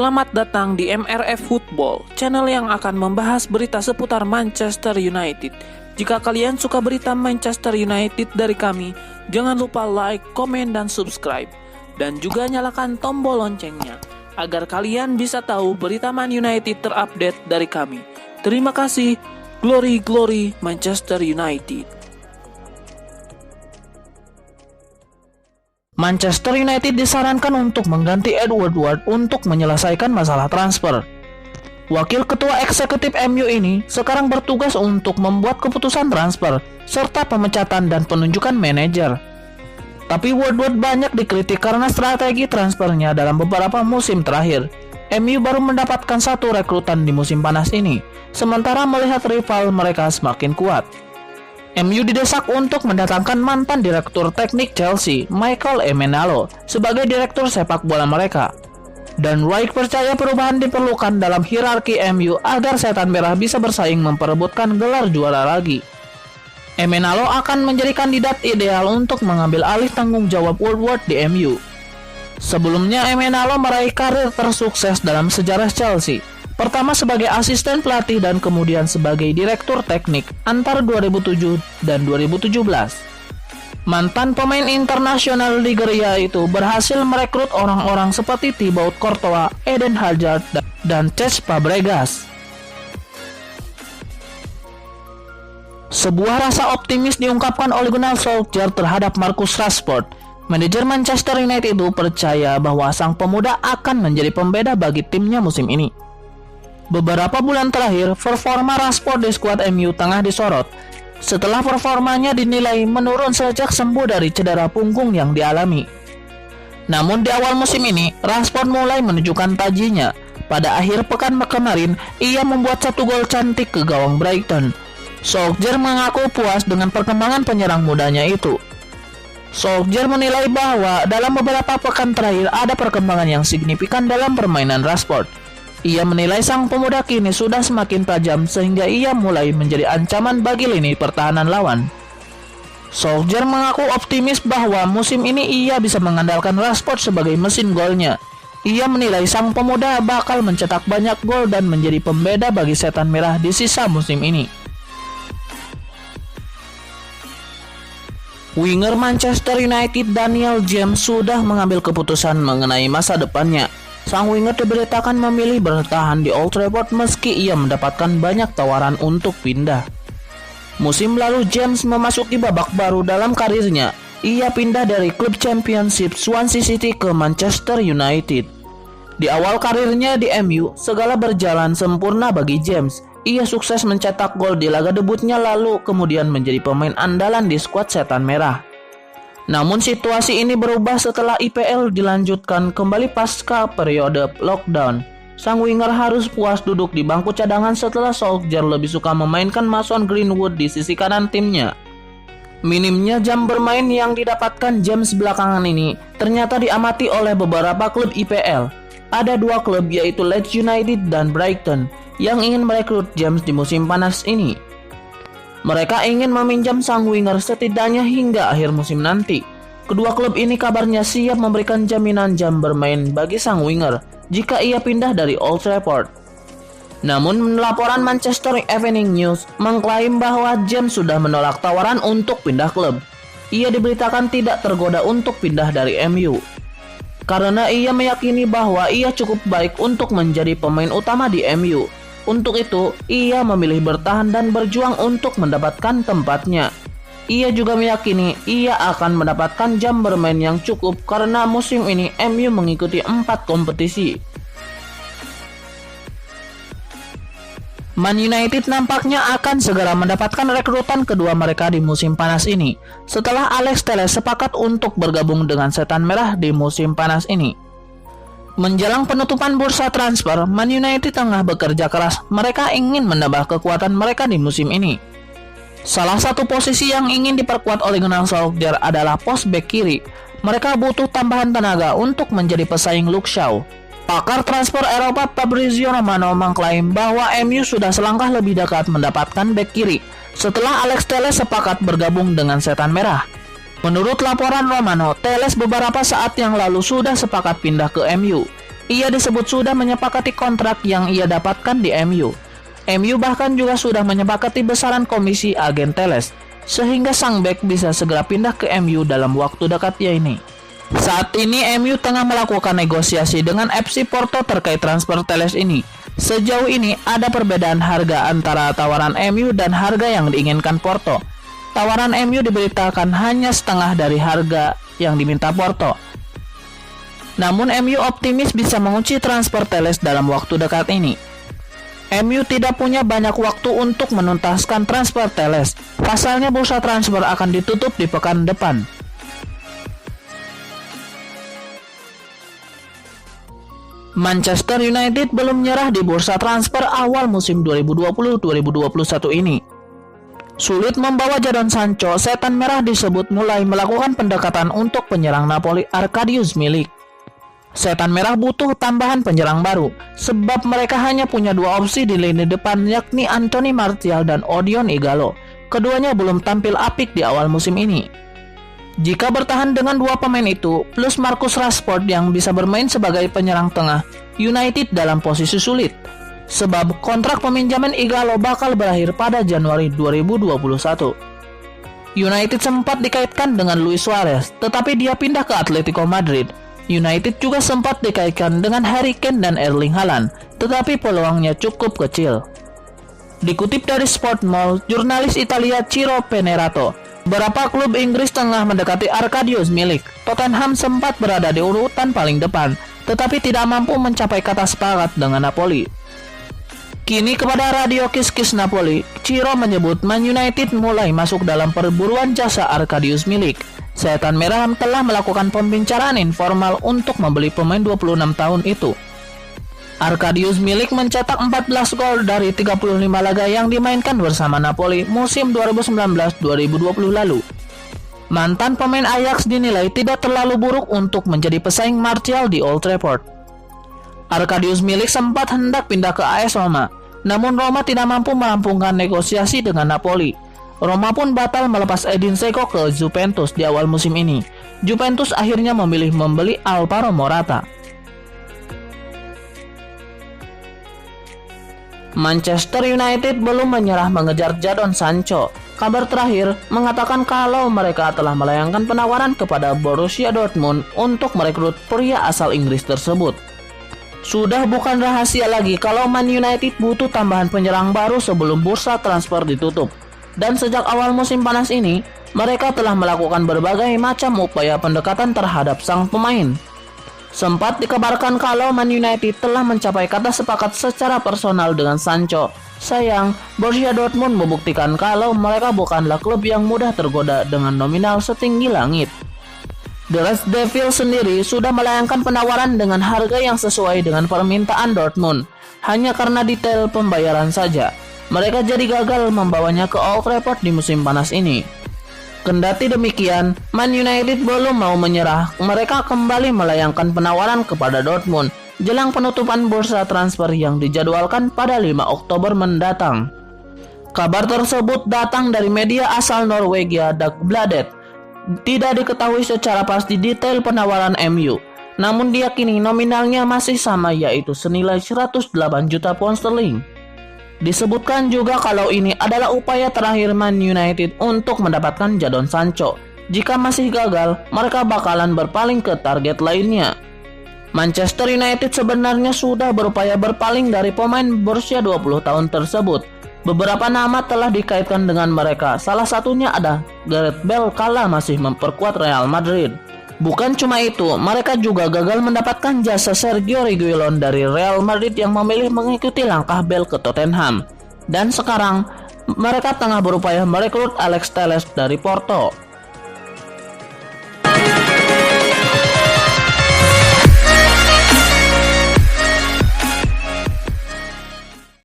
Selamat datang di MRF Football, channel yang akan membahas berita seputar Manchester United. Jika kalian suka berita Manchester United dari kami, jangan lupa like, komen, dan subscribe. Dan juga nyalakan tombol loncengnya, agar kalian bisa tahu berita Man United terupdate dari kami. Terima kasih, Glory Glory Manchester United. Manchester United disarankan untuk mengganti Ed Woodward untuk menyelesaikan masalah transfer. Wakil ketua eksekutif MU ini sekarang bertugas untuk membuat keputusan transfer serta pemecatan dan penunjukan manajer. Tapi Woodward banyak dikritik karena strategi transfernya dalam beberapa musim terakhir. MU baru mendapatkan satu rekrutan di musim panas ini, sementara melihat rival mereka semakin kuat. MU didesak untuk mendatangkan mantan direktur teknik Chelsea, Michael Emenalo, sebagai direktur sepak bola mereka. Dan Wright percaya perubahan diperlukan dalam hierarki MU agar Setan Merah bisa bersaing memperebutkan gelar juara lagi. Emenalo akan menjadi kandidat ideal untuk mengambil alih tanggung jawab Woodward di MU. Sebelumnya Emenalo meraih karir tersukses dalam sejarah Chelsea. Pertama sebagai asisten pelatih dan kemudian sebagai direktur teknik antara 2007 dan 2017. Mantan pemain internasional Nigeria itu berhasil merekrut orang-orang seperti Thibaut Courtois, Eden Hazard, dan Cesc Fabregas. Sebuah rasa optimis diungkapkan oleh Gunnar Solskjaer terhadap Marcus Rashford. Manajer Manchester United itu percaya bahwa sang pemuda akan menjadi pembeda bagi timnya musim ini. Beberapa bulan terakhir, performa Rashford di skuad MU tengah disorot setelah performanya dinilai menurun sejak sembuh dari cedera punggung yang dialami. Namun di awal musim ini, Rashford mulai menunjukkan tajinya. Pada akhir pekan kemarin, ia membuat satu gol cantik ke gawang Brighton. Solskjaer mengaku puas dengan perkembangan penyerang mudanya itu. Solskjaer menilai bahwa dalam beberapa pekan terakhir ada perkembangan yang signifikan dalam permainan Rashford. Ia menilai sang pemuda kini sudah semakin tajam sehingga ia mulai menjadi ancaman bagi lini pertahanan lawan. Solskjaer mengaku optimis bahwa musim ini ia bisa mengandalkan Rashford sebagai mesin golnya. Ia menilai sang pemuda bakal mencetak banyak gol dan menjadi pembeda bagi Setan Merah di sisa musim ini. Winger Manchester United Daniel James sudah mengambil keputusan mengenai masa depannya. Sang winger diberitakan memilih bertahan di Old Trafford meski ia mendapatkan banyak tawaran untuk pindah. Musim lalu James memasuki babak baru dalam karirnya. Ia pindah dari klub Championship Swansea City ke Manchester United. Di awal karirnya di MU, segala berjalan sempurna bagi James. Ia sukses mencetak gol di laga debutnya lalu kemudian menjadi pemain andalan di skuad Setan Merah. Namun situasi ini berubah setelah IPL dilanjutkan kembali pasca periode lockdown. Sang winger harus puas duduk di bangku cadangan setelah Solskjaer lebih suka memainkan Mason Greenwood di sisi kanan timnya. Minimnya jam bermain yang didapatkan James belakangan ini ternyata diamati oleh beberapa klub IPL. Ada dua klub yaitu Leeds United dan Brighton yang ingin merekrut James di musim panas ini. Mereka ingin meminjam sang winger setidaknya hingga akhir musim nanti. Kedua klub ini kabarnya siap memberikan jaminan jam bermain bagi sang winger jika ia pindah dari Old Trafford. Namun laporan Manchester Evening News mengklaim bahwa James sudah menolak tawaran untuk pindah klub. Ia diberitakan tidak tergoda untuk pindah dari MU karena ia meyakini bahwa ia cukup baik untuk menjadi pemain utama di MU. Untuk itu, ia memilih bertahan dan berjuang untuk mendapatkan tempatnya. Ia juga meyakini ia akan mendapatkan jam bermain yang cukup karena musim ini MU mengikuti 4 kompetisi. Man United nampaknya akan segera mendapatkan rekrutan kedua mereka di musim panas ini, setelah Alex Telles sepakat untuk bergabung dengan Setan Merah di musim panas ini. Menjelang penutupan bursa transfer, Man United tengah bekerja keras. Mereka ingin menambah kekuatan mereka di musim ini. Salah satu posisi yang ingin diperkuat oleh Gunnar Solskjaer adalah pos bek kiri. Mereka butuh tambahan tenaga untuk menjadi pesaing Luke Shaw. Pakar transfer Eropa Fabrizio Romano mengklaim bahwa MU sudah selangkah lebih dekat mendapatkan bek kiri setelah Alex Telles sepakat bergabung dengan Setan Merah. Menurut laporan Romano, Telles beberapa saat yang lalu sudah sepakat pindah ke MU. Ia disebut sudah menyepakati kontrak yang ia dapatkan di MU. MU bahkan juga sudah menyepakati besaran komisi agen Telles, sehingga sang bek bisa segera pindah ke MU dalam waktu dekat ini. Saat ini MU tengah melakukan negosiasi dengan FC Porto terkait transfer Telles ini. Sejauh ini ada perbedaan harga antara tawaran MU dan harga yang diinginkan Porto. Tawaran MU diberitakan hanya setengah dari harga yang diminta Porto. Namun MU optimis bisa mengunci transfer Telles dalam waktu dekat ini. MU tidak punya banyak waktu untuk menuntaskan transfer Telles. Pasalnya bursa transfer akan ditutup di pekan depan. Manchester United belum menyerah di bursa transfer awal musim 2020-2021 ini. Sulit membawa Jadon Sancho, setan merah disebut mulai melakukan pendekatan untuk penyerang Napoli Arkadiusz Milik. Setan merah butuh tambahan penyerang baru, sebab mereka hanya punya dua opsi di lini depan, yakni Anthony Martial dan Odion Igalo. Keduanya belum tampil apik di awal musim ini. Jika bertahan dengan dua pemain itu, plus Marcus Rashford yang bisa bermain sebagai penyerang tengah, United dalam posisi sulit. Sebab kontrak peminjaman Igalo bakal berakhir pada Januari 2021. United sempat dikaitkan dengan Luis Suarez, tetapi dia pindah ke Atletico Madrid. United juga sempat dikaitkan dengan Harry Kane dan Erling Haaland, tetapi peluangnya cukup kecil. Dikutip dari Sportmall, jurnalis Italia Ciro Penerato, beberapa klub Inggris tengah mendekati Arkadiusz Milik. Tottenham sempat berada di urutan paling depan, tetapi tidak mampu mencapai kata sepakat dengan Napoli. Kini kepada Radio Kiss Kiss Napoli, Ciro menyebut Man United mulai masuk dalam perburuan jasa Arkadiusz Milik. Setan merah telah melakukan pembicaraan informal untuk membeli pemain 26 tahun itu. Arkadiusz Milik mencetak 14 gol dari 35 laga yang dimainkan bersama Napoli musim 2019-2020 lalu. Mantan pemain Ajax dinilai tidak terlalu buruk untuk menjadi pesaing Martial di Old Trafford. Arkadiusz Milik sempat hendak pindah ke AS Roma, namun Roma tidak mampu merampungkan negosiasi dengan Napoli. Roma pun batal melepas Edin Dzeko ke Juventus di awal musim ini. Juventus akhirnya memilih membeli Alvaro Morata. Manchester United belum menyerah mengejar Jadon Sancho. Kabar terakhir mengatakan kalau mereka telah melayangkan penawaran kepada Borussia Dortmund untuk merekrut pria asal Inggris tersebut. Sudah bukan rahasia lagi kalau Man United butuh tambahan penyerang baru sebelum bursa transfer ditutup. Dan sejak awal musim panas ini, mereka telah melakukan berbagai macam upaya pendekatan terhadap sang pemain. Sempat dikabarkan kalau Man United telah mencapai kata sepakat secara personal dengan Sancho. Sayang, Borussia Dortmund membuktikan kalau mereka bukanlah klub yang mudah tergoda dengan nominal setinggi langit. The Red Devils sendiri sudah melayangkan penawaran dengan harga yang sesuai dengan permintaan Dortmund, hanya karena detail pembayaran saja. Mereka jadi gagal membawanya ke Old Trafford di musim panas ini. Kendati demikian, Man United belum mau menyerah. Mereka kembali melayangkan penawaran kepada Dortmund jelang penutupan bursa transfer yang dijadwalkan pada 5 Oktober mendatang. Kabar tersebut datang dari media asal Norwegia Dagbladet. Tidak diketahui secara pasti detail penawaran MU, namun diyakini nominalnya masih sama, yaitu senilai 108 juta pound sterling. Disebutkan juga kalau ini adalah upaya terakhir Man United untuk mendapatkan Jadon Sancho. Jika masih gagal, mereka bakalan berpaling ke target lainnya. Manchester United sebenarnya sudah berupaya berpaling dari pemain berusia 20 tahun tersebut. Beberapa nama telah dikaitkan dengan mereka, salah satunya ada Gareth Bale kala masih memperkuat Real Madrid. Bukan cuma itu, mereka juga gagal mendapatkan jasa Sergio Reguilon dari Real Madrid yang memilih mengikuti langkah Bale ke Tottenham. Dan sekarang, mereka tengah berupaya merekrut Alex Telles dari Porto.